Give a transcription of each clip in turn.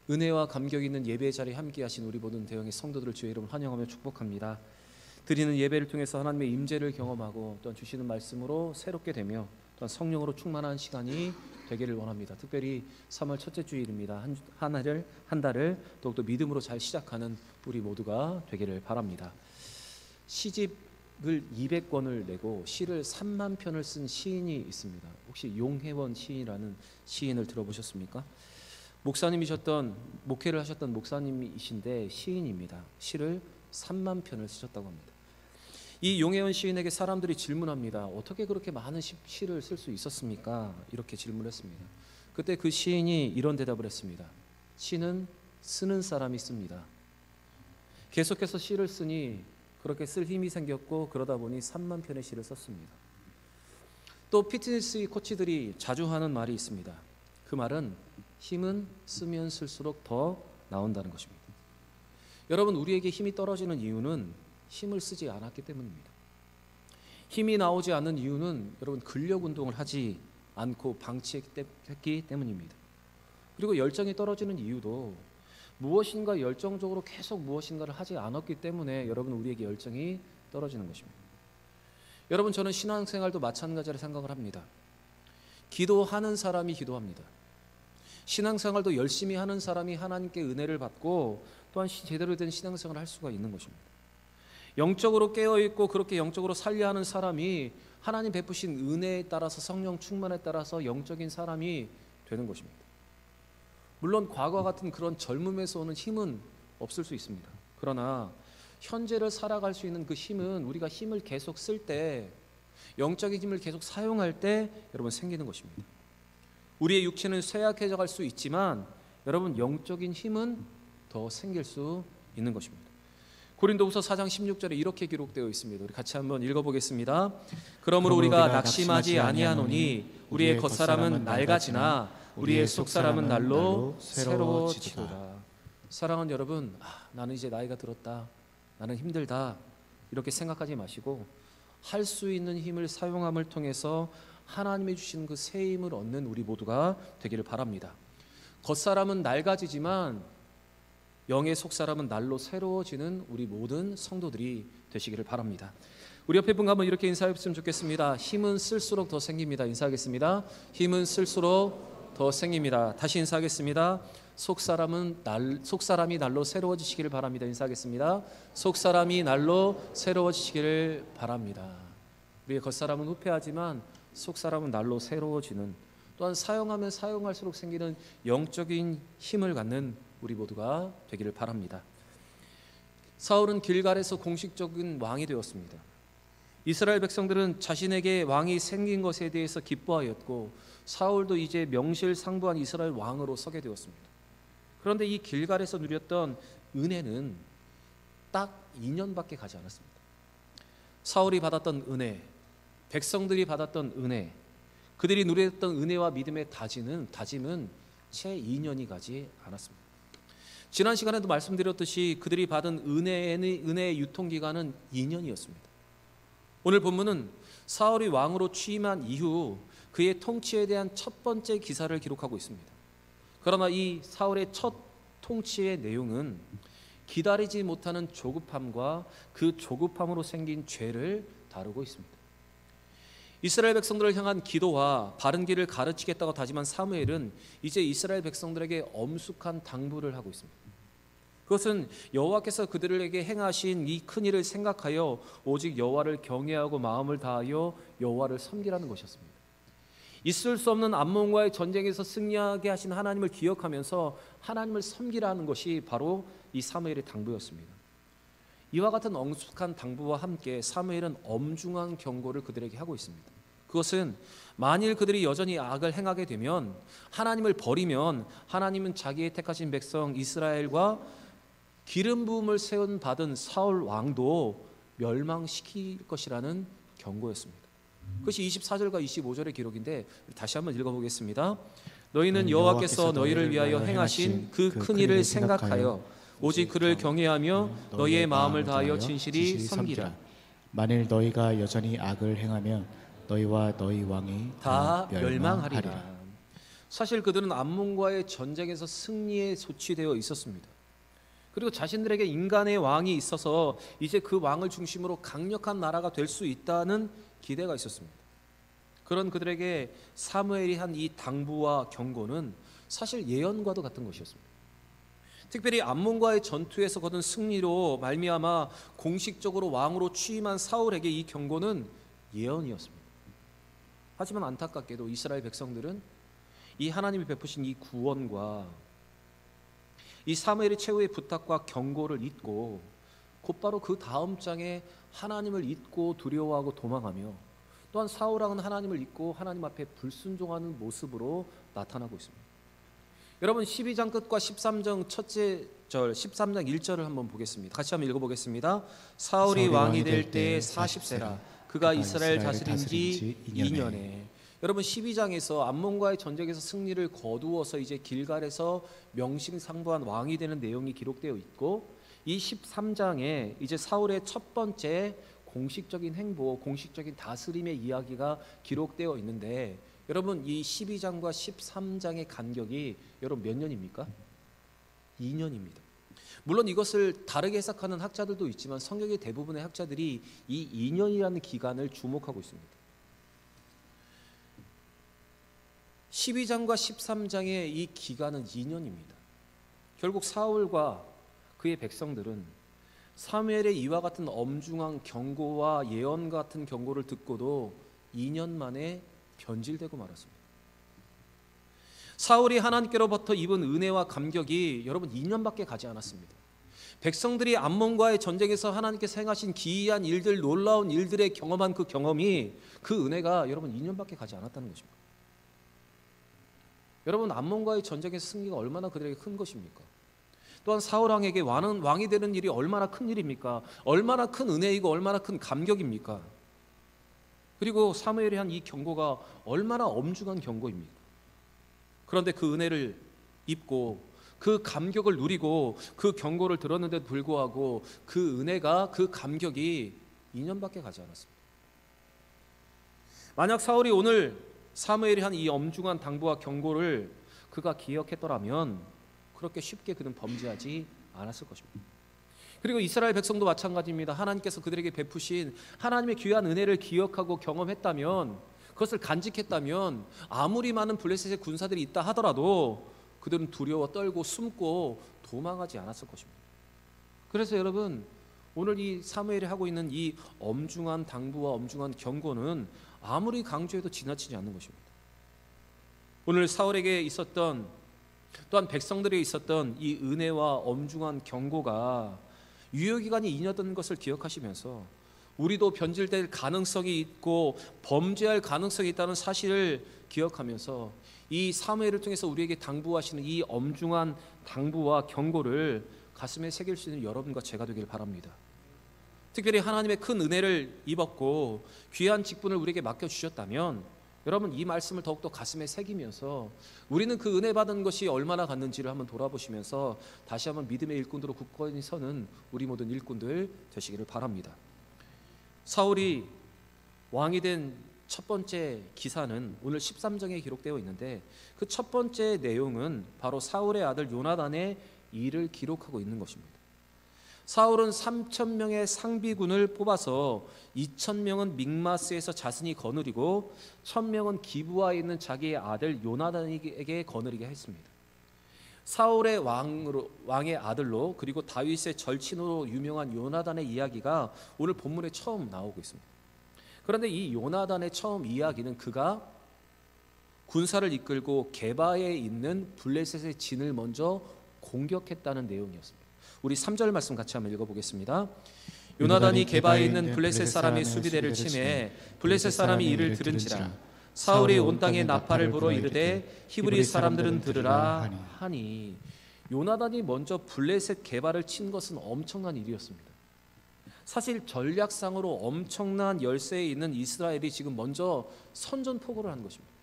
은혜와 감격 있는 예배 자리에 함께 하신 우리 모든 대형의 성도들을 주의 이름으로 환영하며 축복합니다. 드리는 예배를 통해서 하나님의 임재를 경험하고 또한 주시는 말씀으로 새롭게 되며 또한 성령으로 충만한 시간이 되기를 원합니다. 특별히 3월 첫째 주일입니다. 한 달을 더욱더 믿음으로 잘 시작하는 우리 모두가 되기를 바랍니다. 시집을 200권을 내고 시를 3만 편을 쓴 시인이 있습니다. 혹시 용혜원 시인이라는 시인을 들어보셨습니까? 목회를 하셨던 목사님이신데 시인입니다. 시를 3만 편을 쓰셨다고 합니다. 이 용혜원 시인에게 사람들이 질문합니다. 어떻게 그렇게 많은 시를 쓸 수 있었습니까? 이렇게 질문했습니다. 그때 그 시인이 이런 대답을 했습니다. 시는 쓰는 사람이 씁니다. 계속해서 시를 쓰니 그렇게 쓸 힘이 생겼고 그러다 보니 3만 편의 시를 썼습니다. 또 피트니스 코치들이 자주 하는 말이 있습니다. 그 말은 힘은 쓰면 쓸수록 더 나온다는 것입니다. 여러분, 우리에게 힘이 떨어지는 이유는 힘을 쓰지 않았기 때문입니다. 힘이 나오지 않는 이유는 여러분 근력 운동을 하지 않고 방치했기 때문입니다. 그리고 열정이 떨어지는 이유도 무엇인가 열정적으로 계속 무엇인가를 하지 않았기 때문에 여러분 우리에게 열정이 떨어지는 것입니다. 여러분, 저는 신앙생활도 마찬가지라 생각을 합니다. 기도하는 사람이 기도합니다. 신앙생활도 열심히 하는 사람이 하나님께 은혜를 받고 또한 제대로 된 신앙생활을 할 수가 있는 것입니다. 영적으로 깨어있고 그렇게 영적으로 살려 하는 사람이 하나님 베푸신 은혜에 따라서 성령 충만에 따라서 영적인 사람이 되는 것입니다. 물론 과거와 같은 그런 젊음에서 오는 힘은 없을 수 있습니다. 그러나 현재를 살아갈 수 있는 그 힘은 우리가 힘을 계속 쓸 때, 영적인 힘을 계속 사용할 때 여러분 생기는 것입니다. 우리의 육체는 쇠약해져 갈 수 있지만 여러분 영적인 힘은 더 생길 수 있는 것입니다. 고린도후서 4장 16절에 이렇게 기록되어 있습니다. 우리 같이 한번 읽어보겠습니다. 그러므로 우리가 낙심하지 아니하노니 우리의 겉사람은 낡아지나 우리의 속사람은 날로 새로워지도다. 사랑하는 여러분, 나는 이제 나이가 들었다, 나는 힘들다 이렇게 생각하지 마시고 할 수 있는 힘을 사용함을 통해서 하나님이 주시는 그 새 힘을 얻는 우리 모두가 되기를 바랍니다. 겉사람은 낡아지지만 영의 속사람은 날로 새로워지는 우리 모든 성도들이 되시기를 바랍니다. 우리 옆에 분과 한번 이렇게 인사했으면 좋겠습니다. 힘은 쓸수록 더 생깁니다. 인사하겠습니다. 힘은 쓸수록 더 생깁니다. 다시 인사하겠습니다. 속사람이 날로 새로워지시기를 바랍니다. 인사하겠습니다. 속사람이 날로 새로워지시기를 바랍니다. 우리의 겉사람은 후패하지만 속사람은 날로 새로워지는, 또한 사용하면 사용할수록 생기는 영적인 힘을 갖는 우리 모두가 되기를 바랍니다. 사울은 길갈에서 공식적인 왕이 되었습니다. 이스라엘 백성들은 자신에게 왕이 생긴 것에 대해서 기뻐하였고 사울도 이제 명실상부한 이스라엘 왕으로 서게 되었습니다. 그런데 이 길갈에서 누렸던 은혜는 딱 2년밖에 가지 않았습니다. 사울이 받았던 은혜, 백성들이 받았던 은혜, 그들이 누렸던 은혜와 믿음의 다짐은 채 2년이 가지 않았습니다. 지난 시간에도 말씀드렸듯이 그들이 받은 은혜의 유통기간은 2년이었습니다. 오늘 본문은 사울이 왕으로 취임한 이후 그의 통치에 대한 첫 번째 기사를 기록하고 있습니다. 그러나 이 사울의 첫 통치의 내용은 기다리지 못하는 조급함과 그 조급함으로 생긴 죄를 다루고 있습니다. 이스라엘 백성들을 향한 기도와 바른 길을 가르치겠다고 다짐한 사무엘은 이제 이스라엘 백성들에게 엄숙한 당부를 하고 있습니다. 그것은 여호와께서 그들에게 행하신 이 큰 일을 생각하여 오직 여호와를 경외하고 마음을 다하여 여호와를 섬기라는 것이었습니다. 있을 수 없는 암몬과의 전쟁에서 승리하게 하신 하나님을 기억하면서 하나님을 섬기라는 것이 바로 이 사무엘의 당부였습니다. 이와 같은 엄숙한 당부와 함께 사무엘은 엄중한 경고를 그들에게 하고 있습니다. 그것은 만일 그들이 여전히 악을 행하게 되면, 하나님을 버리면 하나님은 자기의 택하신 백성 이스라엘과 기름 부음을 세운 받은 사울 왕도 멸망시킬 것이라는 경고였습니다. 그것이 24절과 25절의 기록인데 다시 한번 읽어보겠습니다. 너희는 여호와께서 너희를 위하여 행하신 그 큰 일을 생각하여 오직 그를 경외하며 너희의 마음을 다하여 진실이 섬기라. 만일 너희가 여전히 악을 행하면 너희와 너희 왕이 다 멸망하리라. 사실 그들은 암몬과의 전쟁에서 승리에 소치되어 있었습니다. 그리고 자신들에게 인간의 왕이 있어서 이제 그 왕을 중심으로 강력한 나라가 될 수 있다는 기대가 있었습니다. 그런 그들에게 사무엘이 한 이 당부와 경고는 사실 예언과도 같은 것이었습니다. 특별히 암몬과의 전투에서 거둔 승리로 말미암아 공식적으로 왕으로 취임한 사울에게 이 경고는 예언이었습니다. 하지만 안타깝게도 이스라엘 백성들은 이 하나님이 베푸신 이 구원과 이 사무엘의 최후의 부탁과 경고를 잊고 곧바로 그 다음 장에 하나님을 잊고 두려워하고 도망하며 또한 사울왕은 하나님을 잊고 하나님 앞에 불순종하는 모습으로 나타나고 있습니다. 여러분 12장 끝과 13장 첫째 절 13장 1절을 한번 보겠습니다. 같이 한번 읽어보겠습니다. 사울이 왕이 될 때에 40세라 그가 이스라엘 다스린 지 2년에. 여러분 12장에서 암몬과의 전쟁에서 승리를 거두어서 이제 길갈에서 명심상부한 왕이 되는 내용이 기록되어 있고, 이 13장에 이제 사울의 첫 번째 공식적인 행보, 공식적인 다스림의 이야기가 기록되어 있는데, 여러분 이 12장과 13장의 간격이 여러분 몇 년입니까? 2년입니다. 물론 이것을 다르게 해석하는 학자들도 있지만 성경의 대부분의 학자들이 이 2년이라는 기간을 주목하고 있습니다. 12장과 13장의 이 기간은 2년입니다. 결국 사울과 그의 백성들은 사무엘의 이와 같은 엄중한 경고와 예언 같은 경고를 듣고도 2년 만에 변질되고 말았습니다. 사울이 하나님께로부터 입은 은혜와 감격이 여러분 2년밖에 가지 않았습니다. 백성들이 암몬과의 전쟁에서 하나님께서 행하신 기이한 일들, 놀라운 일들에 경험한 그 경험이, 그 은혜가 여러분 2년밖에 가지 않았다는 것입니다. 여러분 암몬과의 전쟁에서 승리가 얼마나 그들에게 큰 것입니까? 또한 사울 왕에게 왕이 되는 일이 얼마나 큰 일입니까? 얼마나 큰 은혜이고 얼마나 큰 감격입니까? 그리고 사무엘이 한 이 경고가 얼마나 엄중한 경고입니까? 그런데 그 은혜를 입고 그 감격을 누리고 그 경고를 들었는데도 불구하고 그 은혜가, 그 감격이 2년밖에 가지 않았습니다. 만약 사울이 오늘 사무엘이 한 이 엄중한 당부와 경고를 그가 기억했더라면 그렇게 쉽게 그는 범죄하지 않았을 것입니다. 그리고 이스라엘 백성도 마찬가지입니다. 하나님께서 그들에게 베푸신 하나님의 귀한 은혜를 기억하고 경험했다면, 그것을 간직했다면 아무리 많은 블레셋의 군사들이 있다 하더라도 그들은 두려워 떨고 숨고 도망하지 않았을 것입니다. 그래서 여러분 오늘 이 사무엘이 하고 있는 이 엄중한 당부와 엄중한 경고는 아무리 강조해도 지나치지 않는 것입니다. 오늘 사울에게 있었던, 또한 백성들에게 있었던 이 은혜와 엄중한 경고가 유효기간이 2년이었던 것을 기억하시면서 우리도 변질될 가능성이 있고 범죄할 가능성이 있다는 사실을 기억하면서 이 사무엘을 통해서 우리에게 당부하시는 이 엄중한 당부와 경고를 가슴에 새길 수 있는 여러분과 제가 되길 바랍니다. 특별히 하나님의 큰 은혜를 입었고 귀한 직분을 우리에게 맡겨주셨다면 여러분 이 말씀을 더욱더 가슴에 새기면서 우리는 그 은혜 받은 것이 얼마나 갔는지를 한번 돌아보시면서 다시 한번 믿음의 일꾼으로 굳건히 서는 우리 모든 일꾼들 되시기를 바랍니다. 사울이 왕이 된 첫 번째 기사는 오늘 13장에 기록되어 있는데, 그 첫 번째 내용은 바로 사울의 아들 요나단의 일을 기록하고 있는 것입니다. 사울은 3,000명의 상비군을 뽑아서 2,000명은 믹마스에서 자신이 거느리고 1,000명은 기브아에 있는 자기의 아들 요나단에게 거느리게 했습니다. 사울의 왕의 아들로 그리고 다윗의 절친으로 유명한 요나단의 이야기가 오늘 본문에 처음 나오고 있습니다. 그런데 이 요나단의 처음 이야기는 그가 군사를 이끌고 게바에 있는 블레셋의 진을 먼저 공격했다는 내용이었습니다. 우리 3절 말씀 같이 한번 읽어보겠습니다. 요나단이 게바에 있는 블레셋 사람의 수비대를 치매 블레셋 사람이 이를 들은지라 사울이 온 땅에 나팔을 불어 이르되 히브리 사람들은 들으라 하니. 요나단이 먼저 블레셋 게바를 친 것은 엄청난 일이었습니다. 사실 전략상으로 엄청난 열세에 있는 이스라엘이 지금 먼저 선전포고를 한 것입니다.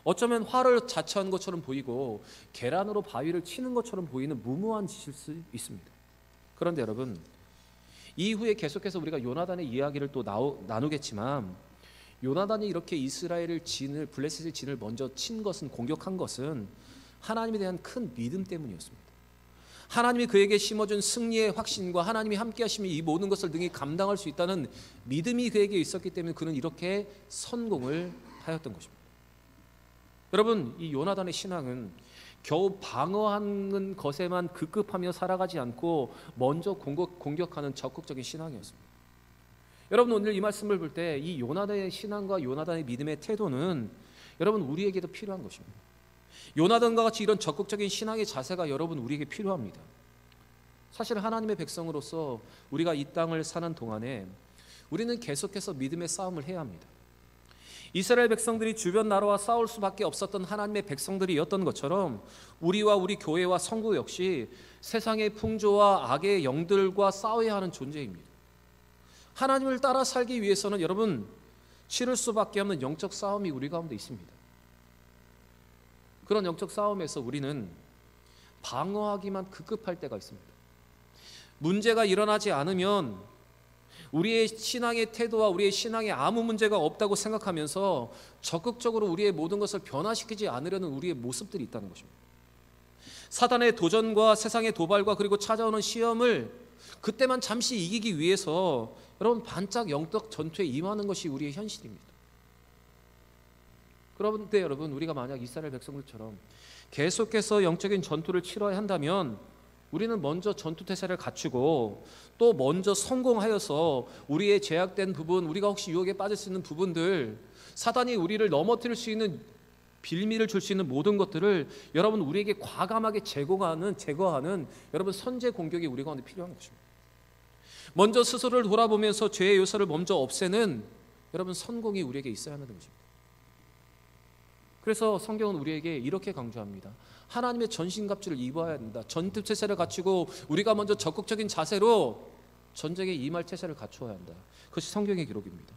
어쩌면 화를 자처한 것처럼 보이고 계란으로 바위를 치는 것처럼 보이는 무모한 짓일 수 있습니다. 그런데 여러분 이후에 계속해서 우리가 요나단의 이야기를 또 나누겠지만 요나단이 이렇게 이스라엘을 진을 블레셋의 진을 먼저 친 것은 공격한 것은 하나님에 대한 큰 믿음 때문이었습니다. 하나님이 그에게 심어준 승리의 확신과 하나님이 함께 하시면 이 모든 것을 능히 감당할 수 있다는 믿음이 그에게 있었기 때문에 그는 이렇게 선공을 하였던 것입니다. 여러분, 이 요나단의 신앙은 겨우 방어하는 것에만 급급하며 살아가지 않고 먼저 공격하는 적극적인 신앙이었습니다. 여러분, 오늘 이 말씀을 볼 때 이 요나단의 신앙과 요나단의 믿음의 태도는 여러분 우리에게도 필요한 것입니다. 요나단과 같이 이런 적극적인 신앙의 자세가 여러분 우리에게 필요합니다. 사실 하나님의 백성으로서 우리가 이 땅을 사는 동안에 우리는 계속해서 믿음의 싸움을 해야 합니다. 이스라엘 백성들이 주변 나라와 싸울 수밖에 없었던 하나님의 백성들이었던 것처럼 우리와 우리 교회와 성도 역시 세상의 풍조와 악의 영들과 싸워야 하는 존재입니다. 하나님을 따라 살기 위해서는 여러분 치를 수밖에 없는 영적 싸움이 우리 가운데 있습니다. 그런 영적 싸움에서 우리는 방어하기만 급급할 때가 있습니다. 문제가 일어나지 않으면 우리의 신앙의 태도와 우리의 신앙에 아무 문제가 없다고 생각하면서 적극적으로 우리의 모든 것을 변화시키지 않으려는 우리의 모습들이 있다는 것입니다. 사단의 도전과 세상의 도발과 그리고 찾아오는 시험을 그때만 잠시 이기기 위해서 여러분 반짝 영적 전투에 임하는 것이 우리의 현실입니다. 그런데 여러분 우리가 만약 이스라엘 백성들처럼 계속해서 영적인 전투를 치러야 한다면 우리는 먼저 전투 태세를 갖추고 또 먼저 성공하여서 우리의 제약된 부분, 우리가 혹시 유혹에 빠질 수 있는 부분들, 사단이 우리를 넘어뜨릴 수 있는 빌미를 줄 수 있는 모든 것들을 여러분 우리에게 과감하게 제거하는 여러분 선제 공격이 우리 가운데 필요한 것입니다. 먼저 스스로를 돌아보면서 죄의 요소를 먼저 없애는 여러분 선공이 우리에게 있어야 하는 것입니다. 그래서 성경은 우리에게 이렇게 강조합니다. 하나님의 전신갑주를 입어야 된다. 전투 체세를 갖추고 우리가 먼저 적극적인 자세로 전쟁에 임할 체세를 갖추어야 한다. 그것이 성경의 기록입니다.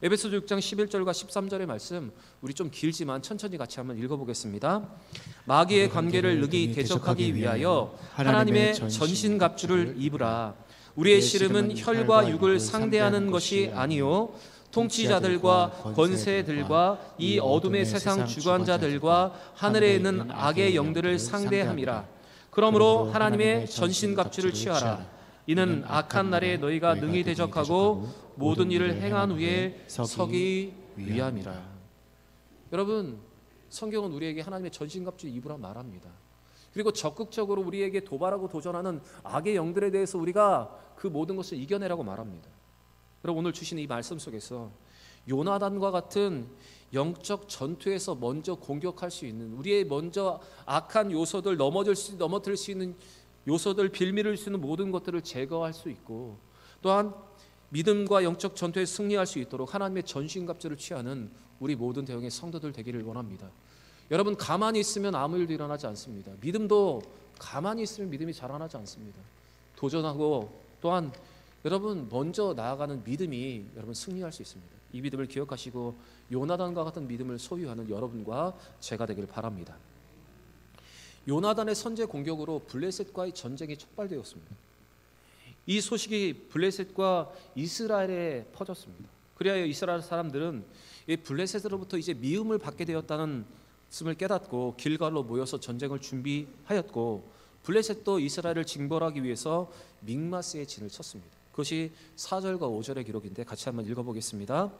에베소서 6장 11절과 13절의 말씀 우리 좀 길지만 천천히 같이 한번 읽어보겠습니다. 마귀의 관계를 능히 대적하기 위하여 하나님의 전신갑주를 입으라. 우리의 씨름은 혈과 육을 상대하는 것이 아니요 통치자들과 권세들과 이 어둠의 세상 주관자들과 하늘에 있는 악의 영들을 상대함이라. 그러므로 하나님의 전신갑주를 취하라. 이는 악한 날에 너희가 능히 대적하고 모든 일을 행한 후에 서기 위함이라. 여러분, 성경은 우리에게 하나님의 전신갑주 입으라 말합니다. 그리고 적극적으로 우리에게 도발하고 도전하는 악의 영들에 대해서 우리가 그 모든 것을 이겨내라고 말합니다. 여러분, 오늘 주신 이 말씀 속에서 요나단과 같은 영적 전투에서 먼저 공격할 수 있는, 우리의 먼저 악한 요소들, 넘어뜨릴 수 있는 요소들, 빌미를 줄 수 있는 모든 것들을 제거할 수 있고, 또한 믿음과 영적 전투에 승리할 수 있도록 하나님의 전신갑주를 취하는 우리 모든 대형의 성도들 되기를 원합니다. 여러분, 가만히 있으면 아무 일도 일어나지 않습니다. 믿음도 가만히 있으면 믿음이 자라나지 않습니다. 도전하고 또한 여러분 먼저 나아가는 믿음이 여러분 승리할 수 있습니다. 이 믿음을 기억하시고 요나단과 같은 믿음을 소유하는 여러분과 제가 되기를 바랍니다. 요나단의 선제 공격으로 블레셋과의 전쟁이 촉발되었습니다. 이 소식이 블레셋과 이스라엘에 퍼졌습니다. 그리하여 이스라엘 사람들은 이 블레셋으로부터 이제 미움을 받게 되었다는 것을 깨닫고 길갈로 모여서 전쟁을 준비하였고, 블레셋도 이스라엘을 징벌하기 위해서 믹마스의 진을 쳤습니다. 그것이 4절과 5절의 기록인데 같이 한번 읽어보겠습니다.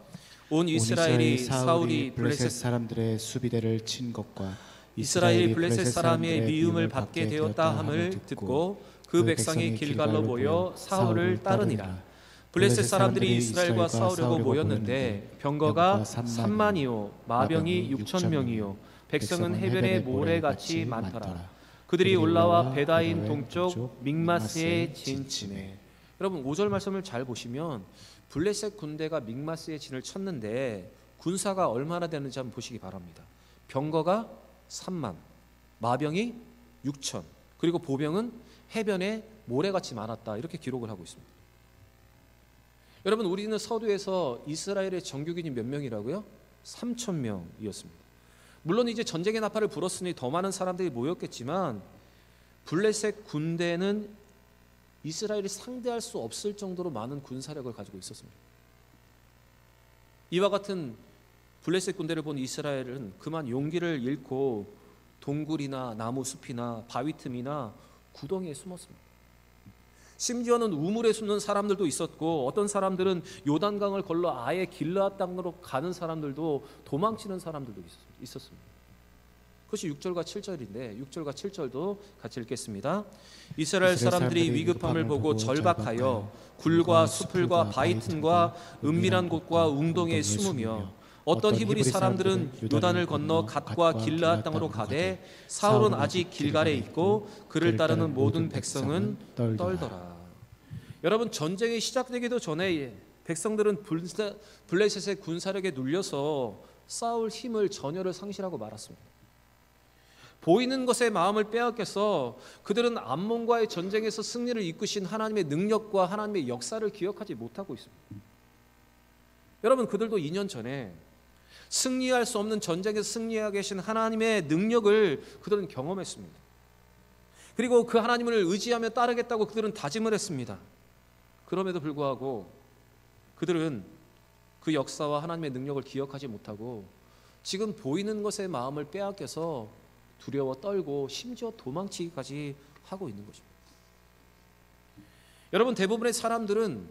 온 이스라엘이 사울이 블레셋 사람들의 수비대를 친 것과 이스라엘이 블레셋 사람의 미움을 받게 되었다 함을 듣고 그 백성이 길갈로 모여 사울을 따르니라. 블레셋 사람들이 이스라엘과 싸우려고 모였는데 병거가 3만이요 마병이 6,000명이요 백성은 해변의 모래같이 많더라. 그들이 올라와 베다인 동쪽 믹마스에 진치매. 여러분 5절 말씀을 잘 보시면 블레셋 군대가 믹마스의 진을 쳤는데 군사가 얼마나 되는지 한번 보시기 바랍니다. 병거가 3만, 마병이 6천, 그리고 보병은 해변에 모래같이 많았다, 이렇게 기록을 하고 있습니다. 여러분, 우리는 서두에서 이스라엘의 정규군이 몇 명이라고요? 3,000명이었습니다. 물론 이제 전쟁의 나팔을 불었으니 더 많은 사람들이 모였겠지만 블레셋 군대는 이스라엘이 상대할 수 없을 정도로 많은 군사력을 가지고 있었습니다. 이와 같은 블레셋 군대를 본 이스라엘은 그만 용기를 잃고 동굴이나 나무 숲이나 바위 틈이나 구덩이에 숨었습니다. 심지어는 우물에 숨는 사람들도 있었고, 어떤 사람들은 요단강을 건너 아예 길르앗 땅으로 가는 사람들도, 도망치는 사람들도 있었습니다. 그것이 6절과 7절인데 6절과 7절도 같이 읽겠습니다. 이스라엘 사람들이 위급함을 보고 절박하여 굴과 수풀과 바위 틈과 은밀한 곳과 웅덩이에 숨으며, 어떤 히브리 사람들은 요단을 건너 갓과 길르앗 땅으로 가되 사울은 아직 길갈에 있고 그를 따르는 모든 백성은 떨더라. 여러분, 전쟁이 시작되기도 전에 백성들은 블레셋의 군사력에 눌려서 싸울 힘을 전열을 상실하고 말았습니다. 보이는 것에 마음을 빼앗겨서 그들은 암몬과의 전쟁에서 승리를 이끄신 하나님의 능력과 하나님의 역사를 기억하지 못하고 있습니다. 여러분, 그들도 2년 전에 승리할 수 없는 전쟁에서 승리하게 계신 하나님의 능력을 그들은 경험했습니다. 그리고 그 하나님을 의지하며 따르겠다고 그들은 다짐을 했습니다. 그럼에도 불구하고 그들은 그 역사와 하나님의 능력을 기억하지 못하고 지금 보이는 것에 마음을 빼앗겨서 두려워 떨고 심지어 도망치기까지 하고 있는 것입니다. 여러분, 대부분의 사람들은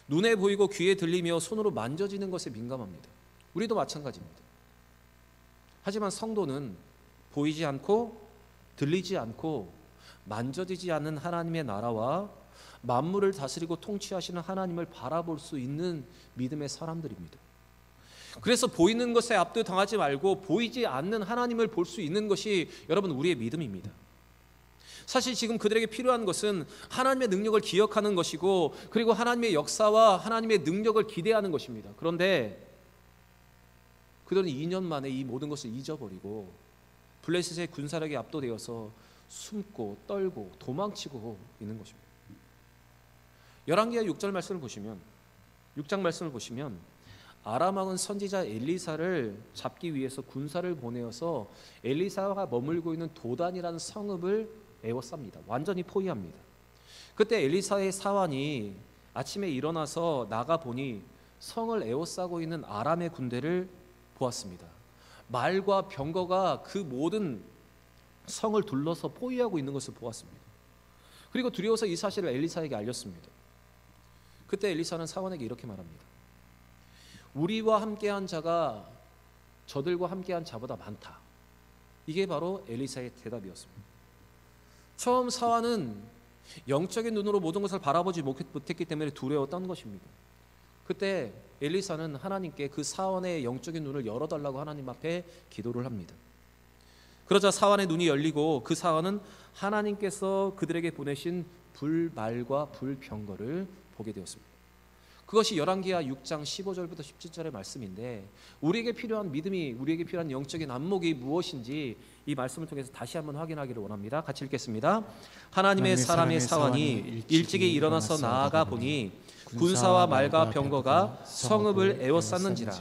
눈에 보이고 귀에 들리며 손으로 만져지는 것에 민감합니다. 우리도 마찬가지입니다. 하지만 성도는 보이지 않고 들리지 않고 만져지지 않는 하나님의 나라와 만물을 다스리고 통치하시는 하나님을 바라볼 수 있는 믿음의 사람들입니다. 그래서 보이는 것에 압도당하지 말고 보이지 않는 하나님을 볼 수 있는 것이 여러분 우리의 믿음입니다. 사실 지금 그들에게 필요한 것은 하나님의 능력을 기억하는 것이고, 그리고 하나님의 역사와 하나님의 능력을 기대하는 것입니다. 그런데 그들은 2년 만에 이 모든 것을 잊어버리고 블레셋의 군사력에 압도되어서 숨고 떨고 도망치고 있는 것입니다. 열왕기하 6장 말씀을 보시면 아람 왕은 선지자 엘리사를 잡기 위해서 군사를 보내어서 엘리사가 머물고 있는 도단이라는 성읍을 에워쌉니다. 완전히 포위합니다. 그때 엘리사의 사환이 아침에 일어나서 나가 보니 성을 에워싸고 있는 아람의 군대를 보았습니다. 말과 병거가 그 모든 성을 둘러서 포위하고 있는 것을 보았습니다. 그리고 두려워서 이 사실을 엘리사에게 알렸습니다. 그때 엘리사는 사환에게 이렇게 말합니다. 우리와 함께한 자가 저들과 함께한 자보다 많다. 이게 바로 엘리사의 대답이었습니다. 처음 사환은 영적인 눈으로 모든 것을 바라보지 못했기 때문에 두려웠던 것입니다. 그때 엘리사는 하나님께 그 사환의 영적인 눈을 열어달라고 하나님 앞에 기도를 합니다. 그러자 사환의 눈이 열리고 그 사환은 하나님께서 그들에게 보내신 불말과 불병거를 보게 되었습니다. 그것이 열왕기하 6장 15절부터 17절의 말씀인데, 우리에게 필요한 믿음이, 우리에게 필요한 영적인 안목이 무엇인지 이 말씀을 통해서 다시 한번 확인하기를 원합니다. 같이 읽겠습니다. 하나님의 사람의 사환이 일찍이 일어나서 나아가 보니 군사와 말과 병거가 성읍을 에워쌌는지라.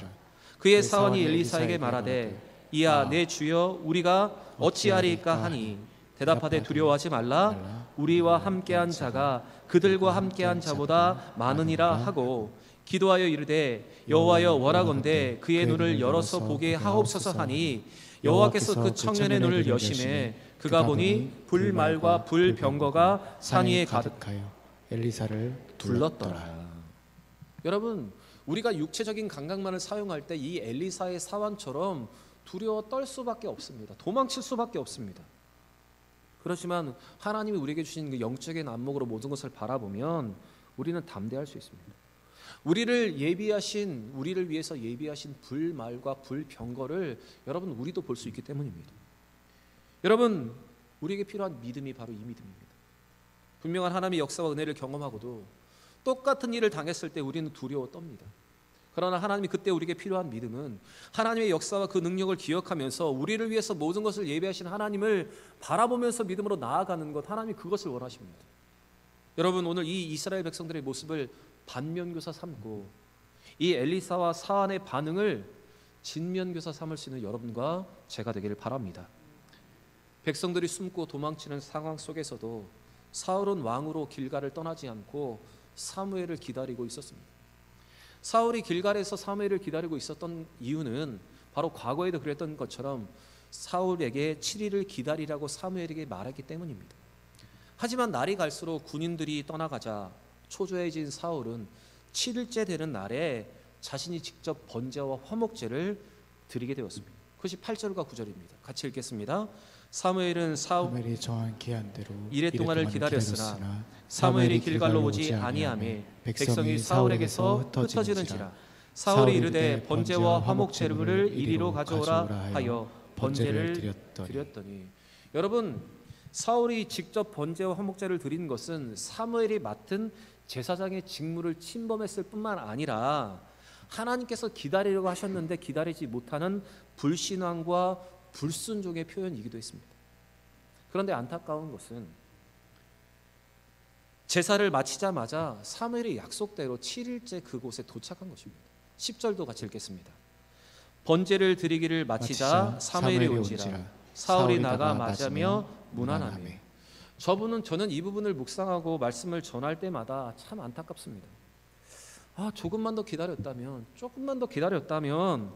그의 사환이 엘리사에게 말하되, 이야 내 주여, 우리가 어찌하리까 하니 대답하되, 두려워하지 말라. 우리와 함께한 자가 그들과 함께한 자보다 많으니라 하고 기도하여 이르되, 여호와여 원하건대 그의 눈을 열어서 보게 하옵소서 하니, 여호와께서 그 청년의 눈을 여심해 그가 보니 불말과 불병거가 산 위에 가득하여 엘리사를 둘렀더라. 여러분, 우리가 육체적인 감각만을 사용할 때 이 엘리사의 사환처럼 두려워 떨 수밖에 없습니다. 도망칠 수밖에 없습니다. 그렇지만 하나님이 우리에게 주신 그 영적인 안목으로 모든 것을 바라보면 우리는 담대할 수 있습니다. 우리를 위해서 예비하신 불말과 불병거를 여러분 우리도 볼 수 있기 때문입니다. 여러분, 우리에게 필요한 믿음이 바로 이 믿음입니다. 분명한 하나님의 역사와 은혜를 경험하고도 똑같은 일을 당했을 때 우리는 두려워 떱니다. 그러나 하나님이 그때 우리에게 필요한 믿음은 하나님의 역사와 그 능력을 기억하면서 우리를 위해서 모든 것을 예비하신 하나님을 바라보면서 믿음으로 나아가는 것, 하나님이 그것을 원하십니다. 여러분, 오늘 이 이스라엘 백성들의 모습을 반면교사 삼고 이 엘리사와 사안의 반응을 진면교사 삼을 수 있는 여러분과 제가 되기를 바랍니다. 백성들이 숨고 도망치는 상황 속에서도 사울은 왕으로 길갈을 떠나지 않고 사무엘을 기다리고 있었습니다. 사울이 길갈에서 사무엘을 기다리고 있었던 이유는 바로 과거에도 그랬던 것처럼 사울에게 7일을 기다리라고 사무엘에게 말했기 때문입니다. 하지만 날이 갈수록 군인들이 떠나가자 초조해진 사울은 7일째 되는 날에 자신이 직접 번제와 화목제를 드리게 되었습니다. 그것이 8절과 9절입니다. 같이 읽겠습니다. 사무엘은 사무엘이 정한 기한대로 이레 동안을 기다렸으나 사무엘이 길갈로 오지 아니하매 백성이 사울에게서 흩어지는지라. 사울이 이르되 번제와 화목제물을 이리로 가져오라 하여 번제를 드렸더니, 여러분, 사울이 직접 번제와 화목제를 드린 것은 사무엘이 맡은 제사장의 직무를 침범했을 뿐만 아니라 하나님께서 기다리려고 하셨는데 기다리지 못하는 불신앙과 불순종의 표현이기도 했습니다. 그런데 안타까운 것은 제사를 마치자마자 사무엘의 약속대로 7일째 그곳에 도착한 것입니다. 10절도 같이 읽겠습니다. 번제를 드리기를 마치자 사무엘이 온지라. 사울이 나가 맞으며 문안하매. 저는 이 부분을 묵상하고 말씀을 전할 때마다 참 안타깝습니다. 조금만 더 기다렸다면, 조금만 더 기다렸다면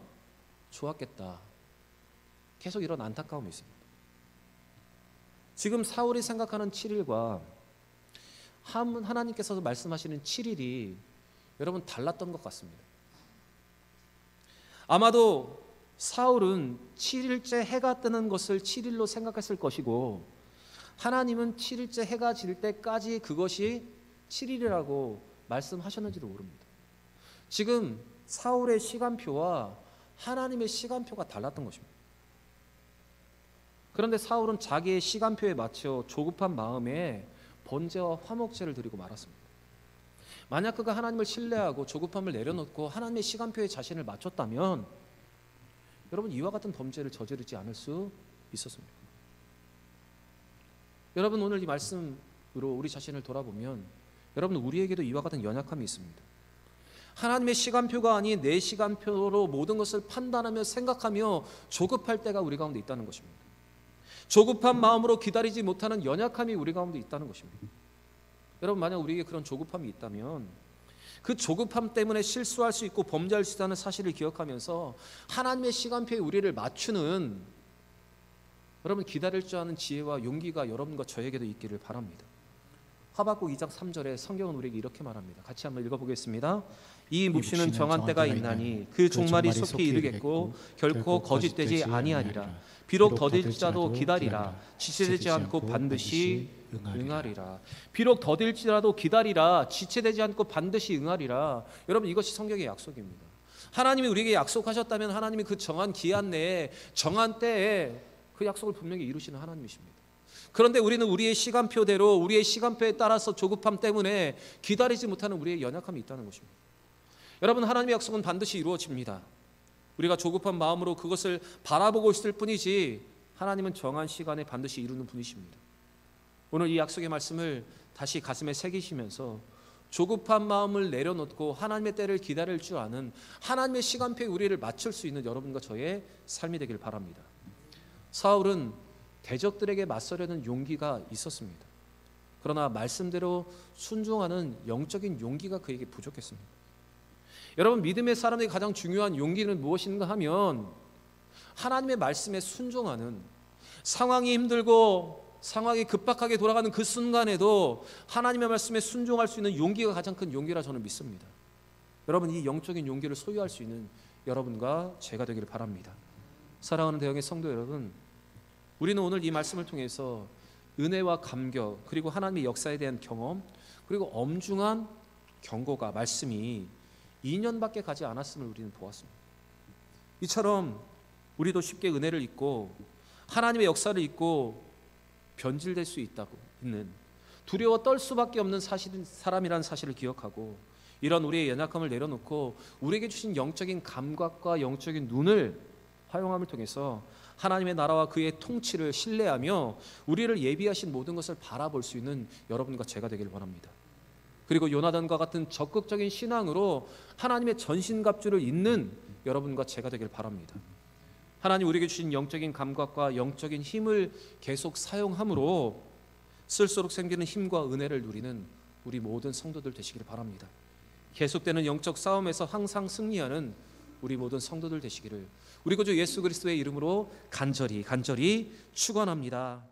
좋았겠다. 계속 이런 안타까움이 있습니다. 지금 사울이 생각하는 7일과 하나님께서 말씀하시는 7일이 여러분 달랐던 것 같습니다. 아마도 사울은 7일째 해가 뜨는 것을 7일로 생각했을 것이고, 하나님은 7일째 해가 질 때까지 그것이 7일이라고 말씀하셨는지도 모릅니다. 지금 사울의 시간표와 하나님의 시간표가 달랐던 것입니다. 그런데 사울은 자기의 시간표에 맞춰 조급한 마음에 번제와 화목제를 드리고 말았습니다. 만약 그가 하나님을 신뢰하고 조급함을 내려놓고 하나님의 시간표에 자신을 맞췄다면 여러분, 이와 같은 범죄를 저지르지 않을 수 있었습니다. 여러분, 오늘 이 말씀으로 우리 자신을 돌아보면 여러분, 우리에게도 이와 같은 연약함이 있습니다. 하나님의 시간표가 아닌 내 시간표로 모든 것을 판단하며 생각하며 조급할 때가 우리 가운데 있다는 것입니다. 조급한 마음으로 기다리지 못하는 연약함이 우리 가운데 있다는 것입니다. 여러분, 만약 우리에게 그런 조급함이 있다면 그 조급함 때문에 실수할 수 있고 범죄할 수 있다는 사실을 기억하면서 하나님의 시간표에 우리를 맞추는, 여러분, 기다릴 줄 아는 지혜와 용기가 여러분과 저에게도 있기를 바랍니다. 하박국 2장 3절에 성경은 우리에게 이렇게 말합니다. 같이 한번 읽어보겠습니다. 이 묵시는 정한 때가 있나니 그 종말이 속히 이르겠고 결코 거짓되지 아니하리라. 비록 더딜지라도 기다리라. 지체되지 않고 반드시 응하리라. 비록 더딜지라도 기다리라. 지체되지 않고 반드시 응하리라. 여러분, 이것이 성경의 약속입니다. 하나님이 우리에게 약속하셨다면 하나님이 그 정한 기한 내에 정한 때에 그 약속을 분명히 이루시는 하나님이십니다. 그런데 우리는 우리의 시간표대로, 우리의 시간표에 따라서 조급함 때문에 기다리지 못하는 우리의 연약함이 있다는 것입니다. 여러분, 하나님의 약속은 반드시 이루어집니다. 우리가 조급한 마음으로 그것을 바라보고 있을 뿐이지 하나님은 정한 시간에 반드시 이루는 분이십니다. 오늘 이 약속의 말씀을 다시 가슴에 새기시면서 조급한 마음을 내려놓고 하나님의 때를 기다릴 줄 아는, 하나님의 시간표에 우리를 맞출 수 있는 여러분과 저의 삶이 되길 바랍니다. 사울은 대적들에게 맞서려는 용기가 있었습니다. 그러나 말씀대로 순종하는 영적인 용기가 그에게 부족했습니다. 여러분, 믿음의 사람에게 가장 중요한 용기는 무엇인가 하면 하나님의 말씀에 순종하는, 상황이 힘들고 상황이 급박하게 돌아가는 그 순간에도 하나님의 말씀에 순종할 수 있는 용기가 가장 큰 용기라 저는 믿습니다. 여러분, 이 영적인 용기를 소유할 수 있는 여러분과 제가 되기를 바랍니다. 사랑하는 대형의 성도 여러분, 우리는 오늘 이 말씀을 통해서 은혜와 감격, 그리고 하나님의 역사에 대한 경험, 그리고 엄중한 경고가, 말씀이 2년밖에 가지 않았음을 우리는 보았습니다. 이처럼 우리도 쉽게 은혜를 잊고 하나님의 역사를 잊고 변질될 수 있는, 두려워 떨 수밖에 없는 사람이라는 사실을 기억하고, 이런 우리의 연약함을 내려놓고 우리에게 주신 영적인 감각과 영적인 눈을 활용함을 통해서 하나님의 나라와 그의 통치를 신뢰하며 우리를 예비하신 모든 것을 바라볼 수 있는 여러분과 제가 되길 원합니다. 그리고 요나단과 같은 적극적인 신앙으로 하나님의 전신갑주를 잇는 여러분과 제가 되길 바랍니다. 하나님 우리에게 주신 영적인 감각과 영적인 힘을 계속 사용함으로 쓸수록 생기는 힘과 은혜를 누리는 우리 모든 성도들 되시기를 바랍니다. 계속되는 영적 싸움에서 항상 승리하는 우리 모든 성도들 되시기를 우리 구주 예수 그리스도의 이름으로 간절히 축원합니다.